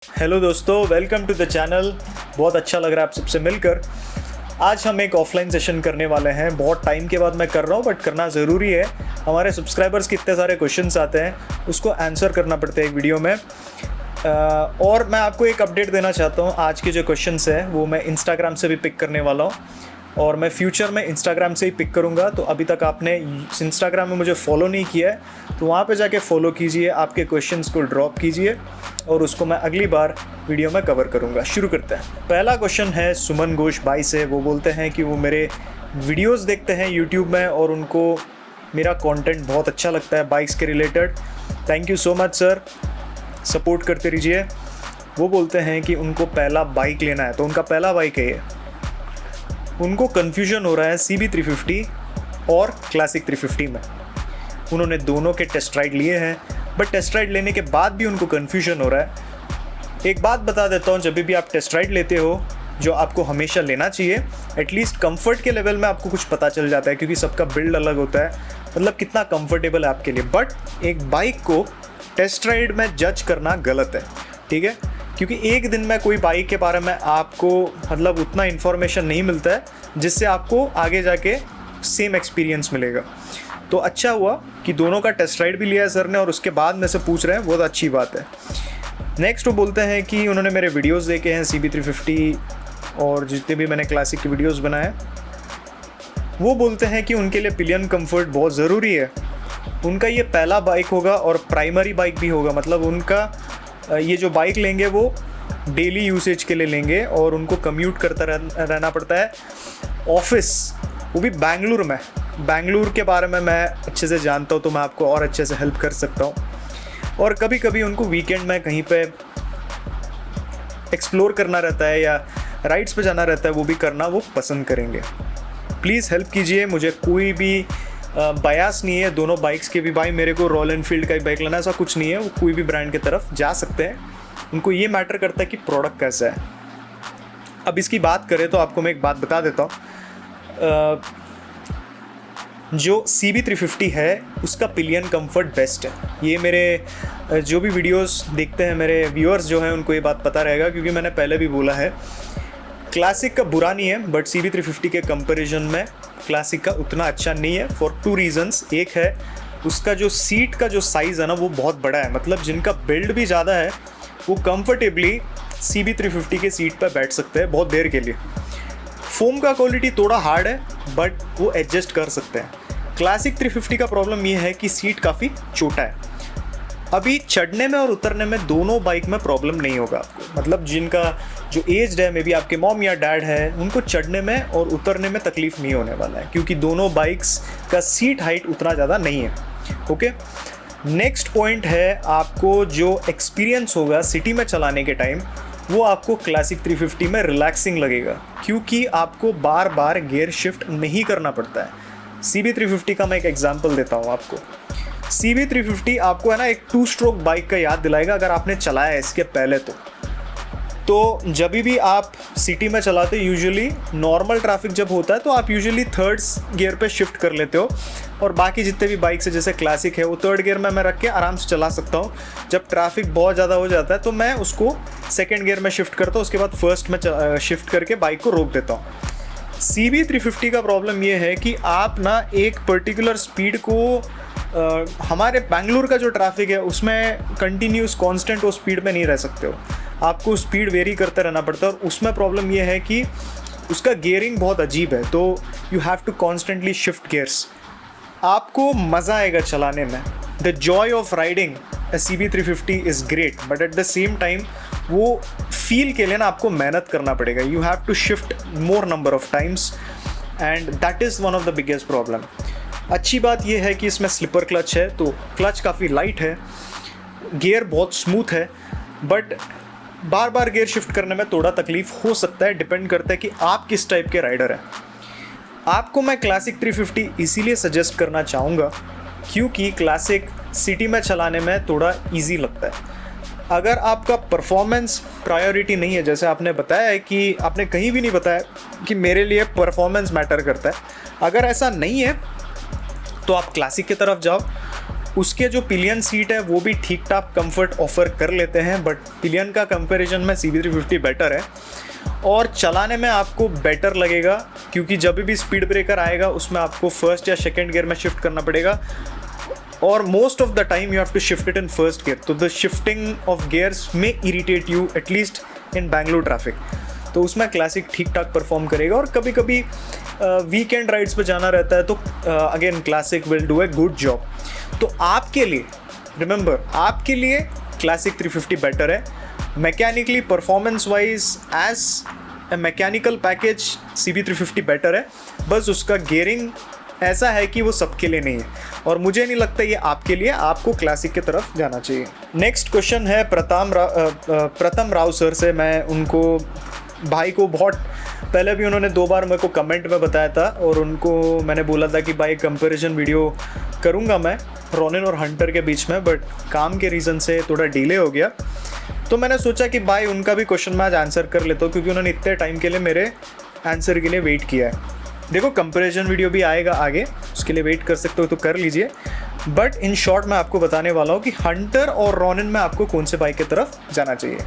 Hello दोस्तों, welcome to the channel. बहुत अच्छा लग रहा है आप सबसे मिलकर। आज हम एक ऑफलाइन सेशन करने वाले हैं। बहुत टाइम के बाद मैं कर रहा हूँ, बट करना ज़रूरी है। हमारे सब्सक्राइबर्स के इतने सारे क्वेश्चंस आते हैं, उसको आंसर करना पड़ता है एक वीडियो में। और मैं आपको एक अपडेट देना चाहता हूँ। आज के जो क्वेश्चंस हैं वो मैं इंस्टाग्राम से भी पिक करने वाला हूँ, और मैं फ्यूचर में इंस्टाग्राम से ही पिक करूँगा। तो अभी तक आपने इंस्टाग्राम में मुझे फॉलो नहीं किया है तो वहाँ पे जाके फॉलो कीजिए, आपके क्वेश्चंस को ड्रॉप कीजिए और उसको मैं अगली बार वीडियो में कवर करूँगा। शुरू करते हैं। पहला क्वेश्चन है सुमन घोष भाई से। वो बोलते हैं कि वो मेरे वीडियोज़ देखते हैं यूट्यूब में और उनको मेरा कॉन्टेंट बहुत अच्छा लगता है बाइक्स के related. Thank you so much sir, support करते रहिए। वो बोलते हैं कि उनको पहला बाइक लेना है, तो उनका पहला बाइक है ये। उनको कन्फ्यूजन हो रहा है CB350 और क्लासिक 350 में। उन्होंने दोनों के टेस्ट राइड लिए हैं, बट टेस्ट राइड लेने के बाद भी उनको कन्फ्यूजन हो रहा है। एक बात बता देता हूँ, जब भी आप टेस्ट राइड लेते हो, जो आपको हमेशा लेना चाहिए, एटलीस्ट कंफर्ट के लेवल में आपको कुछ पता चल जाता है, क्योंकि सबका बिल्ड अलग होता है, मतलब कितना कंफर्टेबल है आपके लिए। बट एक बाइक को टेस्ट राइड में जज करना गलत है, ठीक है? क्योंकि एक दिन में कोई बाइक के बारे में आपको मतलब उतना इन्फॉर्मेशन नहीं मिलता है जिससे आपको आगे जाके सेम एक्सपीरियंस मिलेगा। तो अच्छा हुआ कि दोनों का टेस्ट राइड भी लिया है सर ने, और उसके बाद में से पूछ रहे हैं, बहुत अच्छी बात है। नेक्स्ट वो बोलते हैं कि उन्होंने मेरे वीडियोस देखे हैं CB350 और जितने भी मैंने क्लासिक के वीडियोस बनाए। वो बोलते हैं कि उनके लिए पिलियन कंफर्ट बहुत ज़रूरी है। उनका ये पहला बाइक होगा और प्राइमरी बाइक भी होगा, मतलब उनका ये जो बाइक लेंगे वो डेली यूसेज के लिए लेंगे, और उनको कम्यूट करता रहना पड़ता है ऑफिस, वो भी बेंगलुरु में। बेंगलुरु के बारे में मैं अच्छे से जानता हूँ, तो मैं आपको और अच्छे से हेल्प कर सकता हूँ। और कभी कभी उनको वीकेंड में कहीं पे एक्सप्लोर करना रहता है या राइड्स पे जाना रहता है, वो भी करना वो पसंद करेंगे। प्लीज़ हेल्प कीजिए। मुझे कोई भी बयास नहीं है दोनों बाइक्स के भी। भाई मेरे को रॉयल एनफील्ड का ही बाइक लेना, ऐसा कुछ नहीं है। वो कोई भी ब्रांड की तरफ जा सकते हैं। उनको ये मैटर करता है कि प्रोडक्ट कैसा है। अब इसकी बात करें तो आपको मैं एक बात बता देता हूँ। जो CB350 है उसका पिलियन कंफर्ट बेस्ट है। ये मेरे जो भी वीडियोस देखते हैं, मेरे व्यूअर्स जो हैं, उनको ये बात पता रहेगा, क्योंकि मैंने पहले भी बोला है क्लासिक का बुरा नहीं है, बट CB350 के कंपैरिजन में क्लासिक का उतना अच्छा नहीं है, फॉर 2 रीज़न्स। एक है उसका जो सीट का जो साइज़ है ना, वो बहुत बड़ा है। मतलब जिनका बिल्ड भी ज़्यादा है वो कंफर्टेबली CB350 के सीट पर बैठ सकते हैं बहुत देर के लिए। फोम का क्वालिटी थोड़ा हार्ड है, बट वो एडजस्ट कर सकते हैं। क्लासिक 350 का प्रॉब्लम ये है कि सीट काफ़ी छोटा है। अभी चढ़ने में और उतरने में दोनों बाइक में प्रॉब्लम नहीं होगा आपको। मतलब जिनका जो एज्ड है, मे बी आपके मॉम या डैड है, उनको चढ़ने में और उतरने में तकलीफ़ नहीं होने वाला है, क्योंकि दोनों बाइक्स का सीट हाइट उतना ज़्यादा नहीं है। ओके, नेक्स्ट पॉइंट है आपको जो एक्सपीरियंस होगा सिटी में चलाने के टाइम, वो आपको क्लासिक 350 में रिलैक्सिंग लगेगा, क्योंकि आपको बार बार गियर शिफ्ट नहीं करना पड़ता है। CB350 का मैं एक एग्जांपल देता हूँ आपको। CB350 आपको है ना एक 2 स्ट्रोक बाइक का याद दिलाएगा, अगर आपने चलाया है इसके पहले तो जब भी आप सिटी में चलाते हो, यूजुअली नॉर्मल ट्रैफिक जब होता है तो आप यूजुअली 3rd गियर पे शिफ्ट कर लेते हो, और बाकी जितने भी बाइक्स है जैसे क्लासिक है वो 3rd गियर में मैं रख के आराम से चला सकता हूँ। जब ट्रैफिक बहुत ज़्यादा हो जाता है तो मैं उसको 2nd गियर में शिफ्ट करता हूँ, उसके बाद 1st में शिफ्ट करके बाइक को रोक देता हूँ। CB350 का प्रॉब्लम ये है कि आप ना एक पर्टिकुलर स्पीड को हमारे बेंगलुरु का जो ट्रैफिक है उसमें कंटिन्यूस कांस्टेंट वो स्पीड में नहीं रह सकते हो, आपको स्पीड वेरी करते रहना पड़ता है। और उसमें प्रॉब्लम ये है कि उसका गियरिंग बहुत अजीब है, तो you have to constantly shift gears. आपको मज़ा आएगा चलाने में। The joy of riding CB350 is great, but at the same time वो फील के लिए ना आपको मेहनत करना पड़ेगा। You have to shift more number of times, and that is one of the biggest problem. अच्छी बात यह है कि इसमें स्लिपर क्लच है, तो क्लच काफ़ी लाइट है, गियर बहुत स्मूथ है, but bar bar gear shift करने में थोड़ा तकलीफ हो सकता है। डिपेंड करता है कि आप किस टाइप के राइडर हैं। आपको मैं क्लासिक 350 इसीलिए सजेस्ट करना चाहूँगा क्योंकि क्लासिक सिटी में चलाने में थोड़ा इजी लगता है। अगर आपका परफॉर्मेंस प्रायोरिटी नहीं है, जैसे आपने बताया है कि आपने कहीं भी नहीं बताया कि मेरे लिए परफॉर्मेंस मैटर करता है, अगर ऐसा नहीं है तो आप क्लासिक की तरफ जाओ। उसके जो पिलियन सीट है वो भी ठीक ठाक कंफर्ट ऑफर कर लेते हैं, बट पिलियन का कंपैरिजन में CB350 बेटर है और चलाने में आपको बेटर लगेगा, क्योंकि जब भी स्पीड ब्रेकर आएगा उसमें आपको फर्स्ट या सेकंड गियर में शिफ्ट करना पड़ेगा और most of the time you have to shift it in first gear, तो द शिफ्टिंग ऑफ गियर्स में irritate you at least in Bangalore traffic. तो उसमें क्लासिक ठीक ठाक परफॉर्म करेगा और कभी कभी वीकेंड राइड्स पे जाना रहता है तो again classic will do a good job. तो आपके लिए रिमेंबर, आपके लिए क्लासिक 350 बेटर है mechanically, performance wise as a mechanical package CB350 better है, बस उसका गियरिंग ऐसा है कि वो सबके लिए नहीं है और मुझे नहीं लगता ये आपके लिए, आपको क्लासिक की तरफ जाना चाहिए। नेक्स्ट क्वेश्चन है प्रथम राव सर से। मैं उनको भाई को बहुत पहले भी उन्होंने 2 बार मेरे को कमेंट में बताया था और उनको मैंने बोला था कि भाई कंपैरिजन वीडियो करूँगा मैं रॉनिन और हंटर के बीच में, बट काम के रीज़न से थोड़ा डिले हो गया। तो मैंने सोचा कि भाई उनका भी क्वेश्चन मैं आज आंसर कर लेता हूँ, क्योंकि उन्होंने इतने टाइम के लिए मेरे आंसर के लिए वेट किया है। देखो कंपैरिजन वीडियो भी आएगा आगे, उसके लिए वेट कर सकते हो तो कर लीजिए, बट इन शॉर्ट मैं आपको बताने वाला हूँ कि हंटर और रॉनिन में आपको कौन से बाइक की तरफ जाना चाहिए।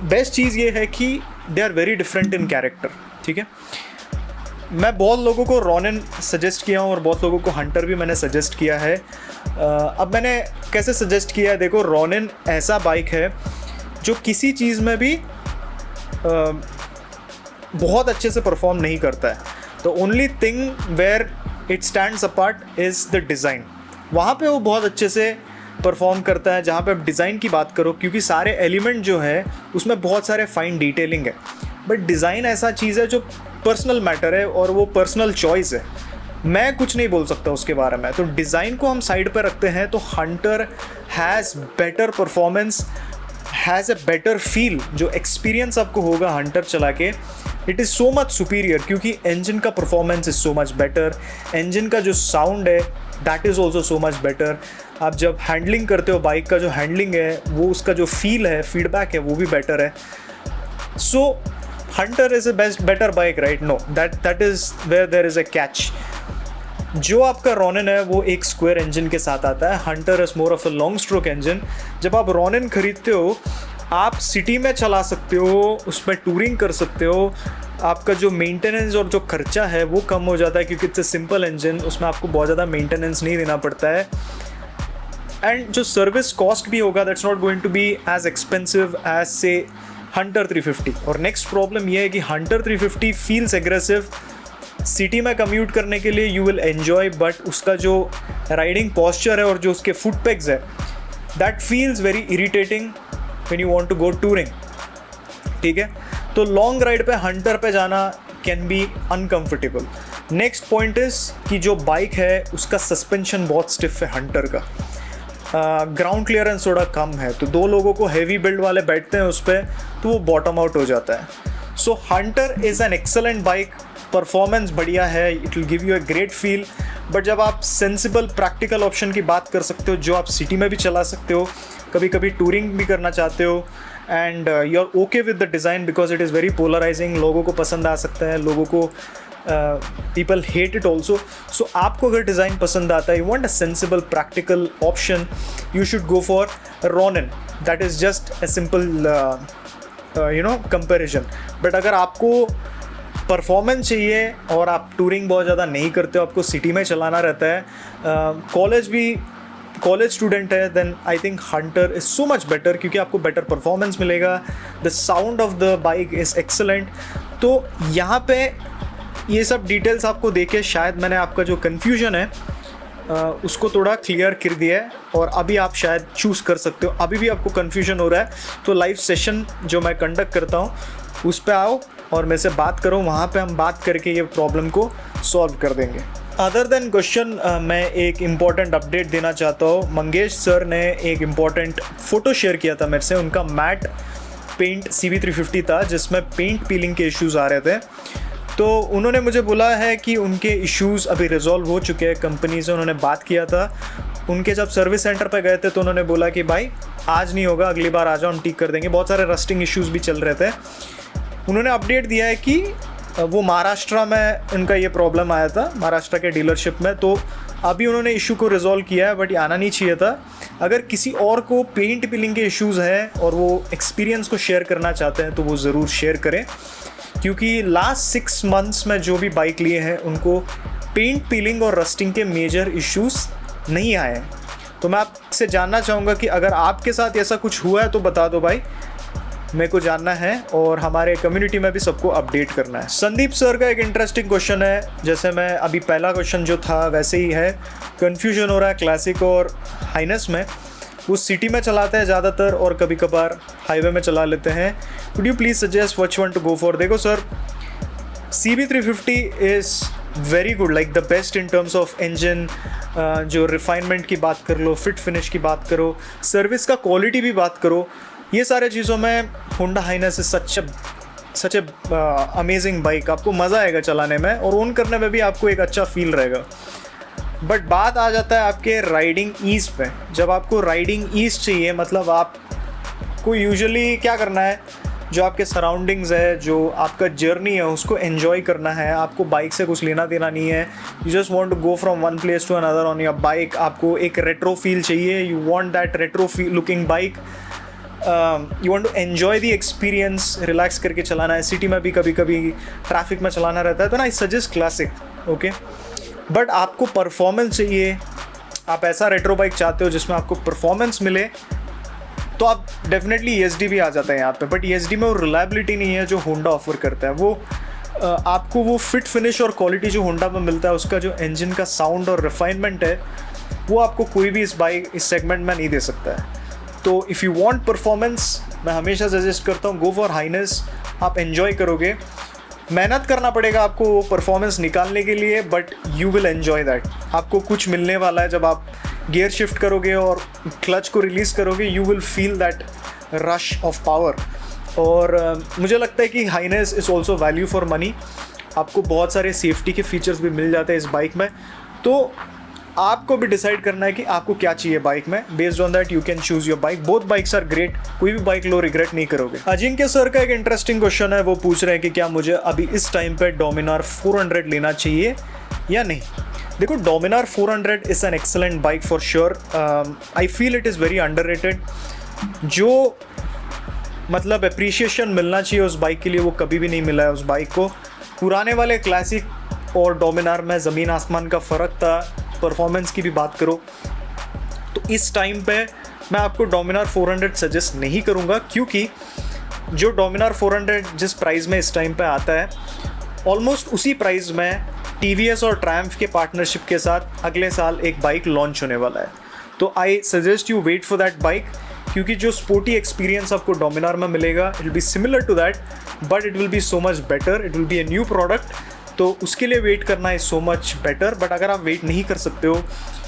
बेस्ट चीज़ ये है कि they are very different in character, ठीक है। मैं बहुत लोगों को रॉनिन सजेस्ट किया हूँ और बहुत लोगों को हंटर भी मैंने सजेस्ट किया है। अब मैंने कैसे सजेस्ट किया है, देखो रॉनिन ऐसा बाइक है जो किसी चीज़ में भी बहुत अच्छे से परफॉर्म नहीं करता है। तो only thing where it stands apart is the design, वहाँ पे वो बहुत अच्छे से परफॉर्म करता है। जहाँ पे आप डिज़ाइन की बात करो, क्योंकि सारे एलिमेंट जो है उसमें बहुत सारे फाइन डिटेलिंग है, बट डिज़ाइन ऐसा चीज़ है जो पर्सनल मैटर है और वो पर्सनल चॉइस है, मैं कुछ नहीं बोल सकता उसके बारे में। तो डिज़ाइन को हम साइड पर रखते हैं तो Hunter has better performance, has a better feel. जो एक्सपीरियंस आपको होगा हंटर चला के, it is so much superior, क्योंकि इंजन का performance is so much better, engine का जो साउंड है that is also so much better. आप जब हैंडलिंग करते हो बाइक का जो हैंडलिंग है वो, उसका जो फील है, फीडबैक है, वो भी बेटर है। So Hunter is a better bike, right? No, that is where there is a catch. जो आपका रॉनिन है वो एक स्क्वायर इंजन के साथ आता है, Hunter is more of a long stroke engine. जब आप रॉनिन खरीदते हो आप सिटी में चला सकते हो, उसमें टूरिंग कर सकते हो, आपका जो मेंटेनेंस और जो खर्चा है वो कम हो जाता है, क्योंकि इट्स अ सिंपल इंजन, उसमें आपको बहुत ज़्यादा मेंटेनेंस नहीं देना पड़ता है। एंड जो सर्विस कॉस्ट भी होगा that's not going to be as expensive as से हंटर 350। और नेक्स्ट प्रॉब्लम ये है कि हंटर 350 फील्स एग्रेसिव, सिटी में कम्यूट करने के लिए यू विल एन्जॉय, बट उसका जो राइडिंग पॉस्चर है और जो उसके फुट पेग्स है that feels very irritating when you want to go touring, ठीक है। तो लॉन्ग राइड पे हंटर पे जाना can be uncomfortable. Next point is कि जो बाइक है उसका सस्पेंशन बहुत स्टिफ है हंटर का, ग्राउंड क्लियरेंस थोड़ा कम है, तो 2 लोगों को हैवी बिल्ड वाले बैठते हैं उस पर तो वो बॉटम आउट हो जाता है। So Hunter is an excellent bike, performance बढ़िया है, it will give you a great feel, but जब आप सेंसिबल प्रैक्टिकल ऑप्शन की बात कर सकते हो जो आप सिटी में भी चला सकते हो, कभी कभी टूरिंग भी करना चाहते हो, and you are okay with the design because it is very polarising, लोगों को पसंद आ सकता है, लोगों को people hate it also. So आपको अगर डिज़ाइन पसंद आता है, you want a sensible practical option, you should go for Ronin, that is just a simple comparison. But अगर आपको परफॉर्मेंस चाहिए और आप टूरिंग बहुत ज़्यादा नहीं करते हो, आपको सिटी में चलाना रहता है, कॉलेज स्टूडेंट है, then I think Hunter is so much better, क्योंकि आपको बेटर परफॉर्मेंस मिलेगा, the sound of the bike is excellent. तो यहाँ पे ये सब डिटेल्स आपको देके शायद मैंने आपका जो कन्फ्यूजन है उसको थोड़ा क्लियर कर दिया है और अभी आप शायद चूज़ कर सकते हो। अभी भी आपको कन्फ्यूजन हो रहा है तो लाइव सेशन जो मैं कंडक्ट करता हूँ उस पर आओ और मेरे से बात करो, वहाँ पे हम बात करके ये प्रॉब्लम को सॉल्व कर देंगे। अदर देन क्वेश्चन मैं एक इम्पॉर्टेंट अपडेट देना चाहता हूँ। मंगेश सर ने एक इम्पॉर्टेंट फ़ोटो शेयर किया था मेरे से, उनका मैट पेंट CB350 था जिसमें पेंट पीलिंग के इश्यूज़ आ रहे थे। तो उन्होंने मुझे बोला है कि उनके इश्यूज़ अभी रिजॉल्व हो चुके हैं, कंपनी से उन्होंने बात किया था। उनके जब सर्विस सेंटर पर गए थे तो उन्होंने बोला कि भाई आज नहीं होगा, अगली बार आ जाओ, हम ठीक कर देंगे। बहुत सारे रस्टिंग इश्यूज़ भी चल रहे थे। उन्होंने अपडेट दिया है कि वो महाराष्ट्र में इनका ये प्रॉब्लम आया था, महाराष्ट्र के डीलरशिप में, तो अभी उन्होंने इशू को रिजॉल्व किया है, बट ये आना नहीं चाहिए था। अगर किसी और को पेंट पीलिंग के इश्यूज़ हैं और वो एक्सपीरियंस को शेयर करना चाहते हैं तो वो ज़रूर शेयर करें, क्योंकि लास्ट 6 मंथ्स में जो भी बाइक लिए हैं उनको पेंट पीलिंग और रस्टिंग के मेजर इश्यूज़ नहीं आए हैं। तो मैं आपसे जानना चाहूँगा कि अगर आपके साथ ऐसा कुछ हुआ है तो बता दो भाई, मेरे को जानना है और हमारे कम्युनिटी में भी सबको अपडेट करना है। संदीप सर का एक इंटरेस्टिंग क्वेश्चन है, जैसे मैं अभी पहला क्वेश्चन जो था वैसे ही है, कन्फ्यूजन हो रहा है क्लासिक और हाइनेस में। वो सिटी में चलाते हैं ज़्यादातर और कभी कभार हाईवे में चला लेते हैं। Could you please suggest which one to go for? देखो sir, CB350 is very good, like the best in terms of engine, जो रिफाइनमेंट की बात कर लो, फिट फिनिश की बात करो, सर्विस का क्वालिटी भी बात करो, ये सारे चीज़ों में Honda Highness is such a amazing bike. आपको मज़ा आएगा चलाने में और ओन करने में भी आपको एक अच्छा फील रहेगा। बट बात आ जाता है आपके राइडिंग ईज़ पे। जब आपको राइडिंग ईज़ चाहिए, मतलब आपको यूजुअली क्या करना है, जो आपके सराउंडिंग्स है, जो आपका जर्नी है, उसको एन्जॉय करना है। आपको बाइक से कुछ लेना देना नहीं है। You just want to go from one place to another on your bike. आपको एक रेट्रो फील चाहिए, you want that retro looking bike, you want to enjoy the experience, relax करके चलाना है। सिटी में भी कभी कभी ट्रैफिक में चलाना रहता है, तो ना I suggest classic, okay. But आपको परफॉर्मेंस चाहिए, आप ऐसा रेट्रो बाइक चाहते हो जिसमें आपको परफॉर्मेंस मिले, तो आप डेफिनेटली ESD भी आ जाता है यहाँ पे। बट ESD में वो रिलायबिलिटी नहीं है जो होंडा ऑफर करता है। वो आपको वो फिट फिनिश और क्वालिटी जो होंडा में मिलता है, उसका जो इंजन का साउंड और रिफाइनमेंट है, वो आपको कोई भी इस सेगमेंट में नहीं दे सकता है। तो इफ़ यू वांट परफॉर्मेंस, मैं हमेशा सजेस्ट करता हूँ गो फॉर हाइनेस। आप एन्जॉय करोगे, मेहनत करना पड़ेगा आपको वो परफॉर्मेंस निकालने के लिए, but you will enjoy that. आपको कुछ मिलने वाला है जब आप गियर शिफ्ट करोगे और क्लच को रिलीज़ करोगे, you will feel that rush of power. और मुझे लगता है कि Highness is also value for money. आपको बहुत सारे सेफ्टी के फीचर्स भी मिल जाते हैं इस बाइक में, तो आपको भी डिसाइड करना है कि आपको क्या चाहिए बाइक में। Based on that you can choose your bike. Both bikes are great, कोई भी बाइक लो रिग्रेट नहीं करोगे। अजिंक्य सर का एक इंटरेस्टिंग क्वेश्चन है, वो पूछ रहे हैं कि क्या मुझे अभी इस टाइम पे डोमिनार 400 लेना चाहिए या नहीं। देखो, Dominar 400 is an excellent bike for sure. I feel it is very underrated. जो मतलब अप्रिशिएशन मिलना चाहिए उस बाइक के लिए, वो कभी भी नहीं मिला है उस बाइक को। पुराने वाले क्लासिक और डोमिनार में ज़मीन आसमान का फ़र्क था। परफॉर्मेंस की भी बात करो तो इस टाइम पे मैं आपको डोमिनार 400 सजेस्ट नहीं करूंगा, क्योंकि जो डोमिनार 400 जिस प्राइस में इस टाइम पे आता है, ऑलमोस्ट उसी प्राइस में TVS और ट्रायम्फ के पार्टनरशिप के साथ अगले साल एक बाइक लॉन्च होने वाला है। तो I suggest you wait for that bike, क्योंकि जो स्पोर्टी एक्सपीरियंस आपको डोमिनार में मिलेगा, it will be similar to that, but it will be so much better. It will be a new product, तो उसके लिए वेट करना is so much better. But अगर आप वेट नहीं कर सकते हो,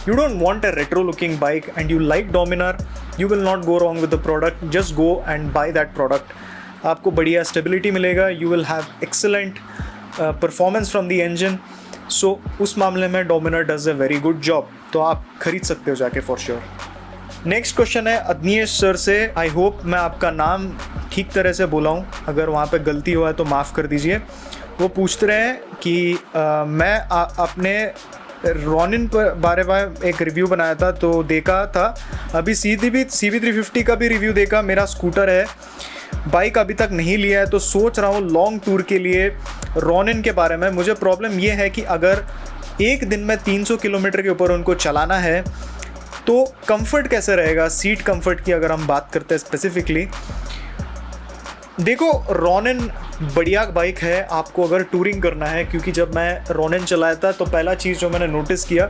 you don't want a retro looking bike and you like Dominar, you will not go wrong with the product. Just go and buy that product. आपको बढ़िया stability मिलेगा, you will have excellent performance from the engine. So उस मामले में Dominar does a very good job, तो आप खरीद सकते हो जाके फॉर श्योर। नेक्स्ट क्वेश्चन है अदनीश सर से। आई होप मैं आपका नाम ठीक तरह से बोला हूँ, अगर वहाँ पे गलती हुआ है तो माफ़ कर दीजिए। वो पूछते रहे हैं कि मैं अपने रॉनिन पर बारे में एक रिव्यू बनाया था, तो देखा था अभी CB350 का भी रिव्यू देखा। मेरा स्कूटर है, बाइक अभी तक नहीं लिया है, तो सोच रहा हूँ लॉन्ग टूर के लिए रॉनिन के बारे में। मुझे प्रॉब्लम ये है कि अगर एक दिन में 300 किलोमीटर के ऊपर उनको चलाना है तो कंफर्ट कैसे रहेगा, सीट कंफर्ट की अगर हम बात करते हैं स्पेसिफिकली। देखो, रॉनिन बढ़िया बाइक है आपको अगर टूरिंग करना है, क्योंकि जब मैं रॉनिन चलाया था तो पहला चीज़ जो मैंने नोटिस किया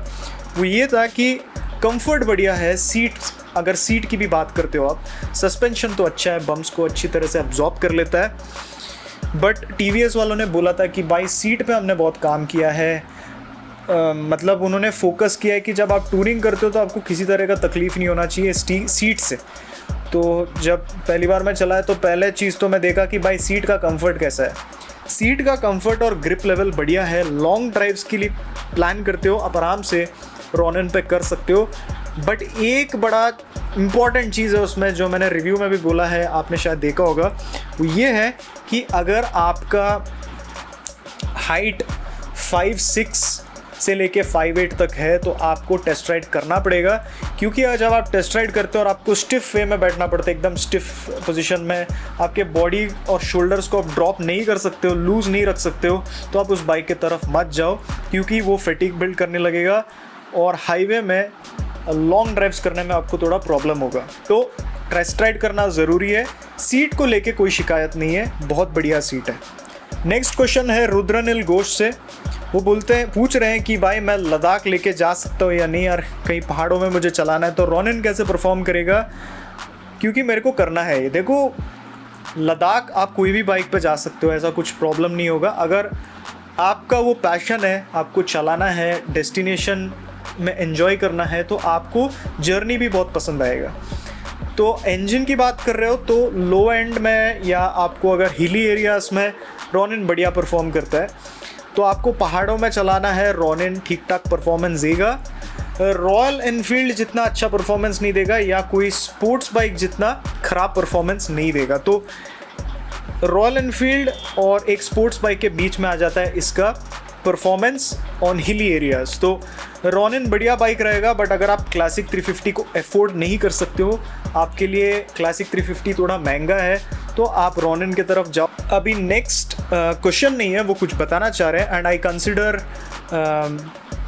वो ये था कि कंफर्ट बढ़िया है। अगर सीट की भी बात करते हो आप, सस्पेंशन तो अच्छा है, बम्प्स को अच्छी तरह से अब्जॉर्ब कर लेता है। बट TVS वालों ने बोला था कि भाई सीट पे हमने बहुत काम किया है। मतलब उन्होंने फोकस किया है कि जब आप टूरिंग करते हो तो आपको किसी तरह का तकलीफ़ नहीं होना चाहिए सीट से। तो जब पहली बार मैं चलाया तो पहले चीज़ तो मैं देखा कि भाई सीट का कंफर्ट कैसा है। सीट का कंफर्ट और ग्रिप लेवल बढ़िया है। लॉन्ग ड्राइव्स के लिए प्लान करते हो आप, आराम से रॉनिन पे कर सकते हो। बट एक बड़ा इम्पॉर्टेंट चीज़ है उसमें, जो मैंने रिव्यू में भी बोला है, आपने शायद देखा होगा, वो ये है कि अगर आपका हाइट 5'6" से लेके 5'8" तक है तो आपको टेस्ट राइड करना पड़ेगा, क्योंकि जब आप टेस्ट राइड करते हो और आपको स्टिफ वे में बैठना पड़ता है, एकदम स्टिफ पोजीशन में, आपके बॉडी और शोल्डर्स को आप ड्रॉप नहीं कर सकते हो, लूज़ नहीं रख सकते हो, तो आप उस बाइक की तरफ मत जाओ, क्योंकि वो फटीग बिल्ड करने लगेगा और हाईवे में लॉन्ग ड्राइव्स करने में आपको थोड़ा प्रॉब्लम होगा। तो टेस्ट राइड करना ज़रूरी है। सीट को लेके कोई शिकायत नहीं है, बहुत बढ़िया सीट है। नेक्स्ट क्वेश्चन है रुद्रनील घोष से। वो पूछ रहे हैं कि भाई मैं लद्दाख लेके जा सकता हूँ या नहीं यार, कहीं पहाड़ों में मुझे चलाना है तो रोनिन कैसे परफॉर्म करेगा, क्योंकि मेरे को करना है ये। देखो, लद्दाख आप कोई भी बाइक पे जा सकते हो, ऐसा कुछ प्रॉब्लम नहीं होगा। अगर आपका वो पैशन है, आपको चलाना है, डेस्टिनेशन में एंजॉय करना है, तो आपको जर्नी भी बहुत पसंद आएगा। तो इंजन की बात कर रहे हो तो लो एंड में या आपको अगर हिली एरियाज़ में रोनिन बढ़िया परफॉर्म करता है। तो आपको पहाड़ों में चलाना है, रोनिन ठीक ठाक परफॉर्मेंस देगा। रॉयल एनफील्ड जितना अच्छा परफॉर्मेंस नहीं देगा, या कोई स्पोर्ट्स बाइक जितना ख़राब परफॉर्मेंस नहीं देगा। तो रॉयल एनफील्ड और एक स्पोर्ट्स बाइक के बीच में आ जाता है इसका परफॉर्मेंस ऑन हिली एरियाज़। तो रोनिन बढ़िया बाइक रहेगा, बट अगर आप क्लासिक 350 को अफोर्ड नहीं कर सकते हो, आपके लिए क्लासिक 350 थोड़ा महंगा है, तो आप रोनिन की तरफ जाओ। अभी नेक्स्ट क्वेश्चन नहीं है, वो कुछ बताना चाह रहे हैं, and I consider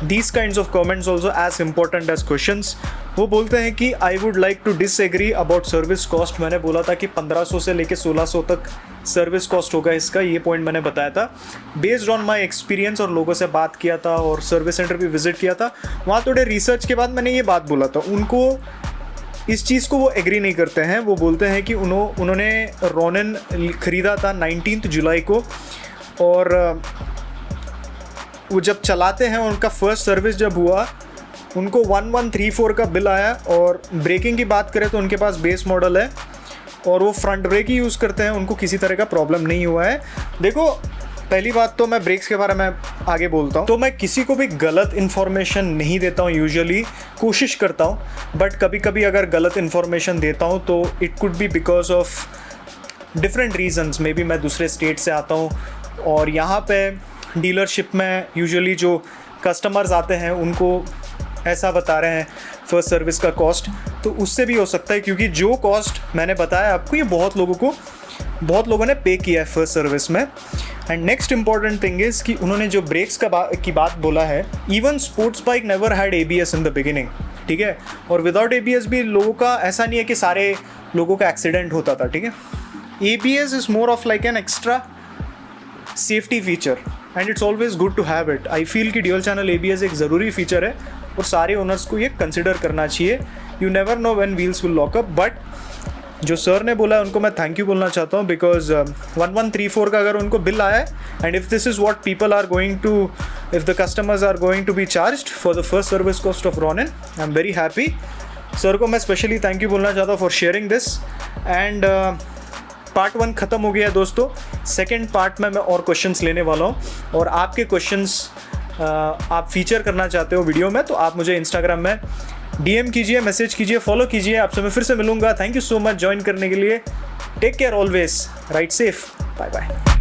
these kinds of comments also as important as questions. वो बोलते हैं कि I would like to disagree about service cost. मैंने बोला था कि 1500 से लेके 1600 तक सर्विस कॉस्ट होगा इसका, ये पॉइंट मैंने बताया था बेस्ड ऑन माई एक्सपीरियंस, और लोगों से बात किया था और सर्विस सेंटर भी विजिट किया था। वहाँ थोड़े रिसर्च के बाद मैंने ये बात बोला था। उनको इस चीज़ को वो एग्री नहीं करते हैं। वो बोलते हैं कि उन्होंने रोनिन ख़रीदा था 19 जुलाई को, और वो जब चलाते हैं, उनका फर्स्ट सर्विस जब हुआ, उनको 1134 का बिल आया। और ब्रेकिंग की बात करें तो उनके पास बेस मॉडल है और वो फ्रंट ब्रेक ही यूज़ करते हैं, उनको किसी तरह का प्रॉब्लम नहीं हुआ है। देखो, पहली बात तो मैं ब्रेक्स के बारे में आगे बोलता हूँ, तो मैं किसी को भी गलत इन्फॉर्मेशन नहीं देता हूँ, यूजुअली कोशिश करता हूँ, बट कभी कभी अगर गलत इन्फॉर्मेशन देता हूँ तो it could be because of different reasons. May be मैं दूसरे स्टेट से आता हूँ और यहाँ पे डीलरशिप में यूजुअली जो कस्टमर्स आते हैं उनको ऐसा बता रहे हैं फर्स्ट सर्विस का कॉस्ट, तो उससे भी हो सकता है, क्योंकि जो कॉस्ट मैंने बताया आपको, ये बहुत लोगों ने पे किया है फर्स्ट सर्विस में। And next important thing is कि उन्होंने जो ब्रेक्स की बात बोला है, even sports bike never had ABS in the beginning, ठीक है। और विदाउट ABS भी लोगों का ऐसा नहीं है कि सारे लोगों का एक्सीडेंट होता था, ठीक है। ABS is more of like an extra safety feature and it's always good to have it. I feel कि ड्यूल चैनल ABS एक ज़रूरी फीचर है और सारे ओनर्स को ये कंसिडर करना चाहिए। You never know when wheels will lock up, but जो सर ने बोला है उनको मैं थैंक यू बोलना चाहता हूँ, बिकॉज 1134 का अगर उनको बिल आया है, and if this is what people are going to, if the customers are going to be charged for the first service cost of Ronin, I am very happy. Sir को मैं specially thank you बोलना चाहता हूँ for sharing this. And part 1 ख़त्म हो गया दोस्तों। Second part में मैं और क्वेश्चंस लेने वाला हूँ, और आपके क्वेश्चंस आप फीचर करना चाहते हो वीडियो में, तो आप मुझे इंस्टाग्राम में DM कीजिए, मैसेज कीजिए, फॉलो कीजिए। आपसे मैं फिर से मिलूंगा। Thank you so much join करने के लिए। Take care always, ride safe, bye bye.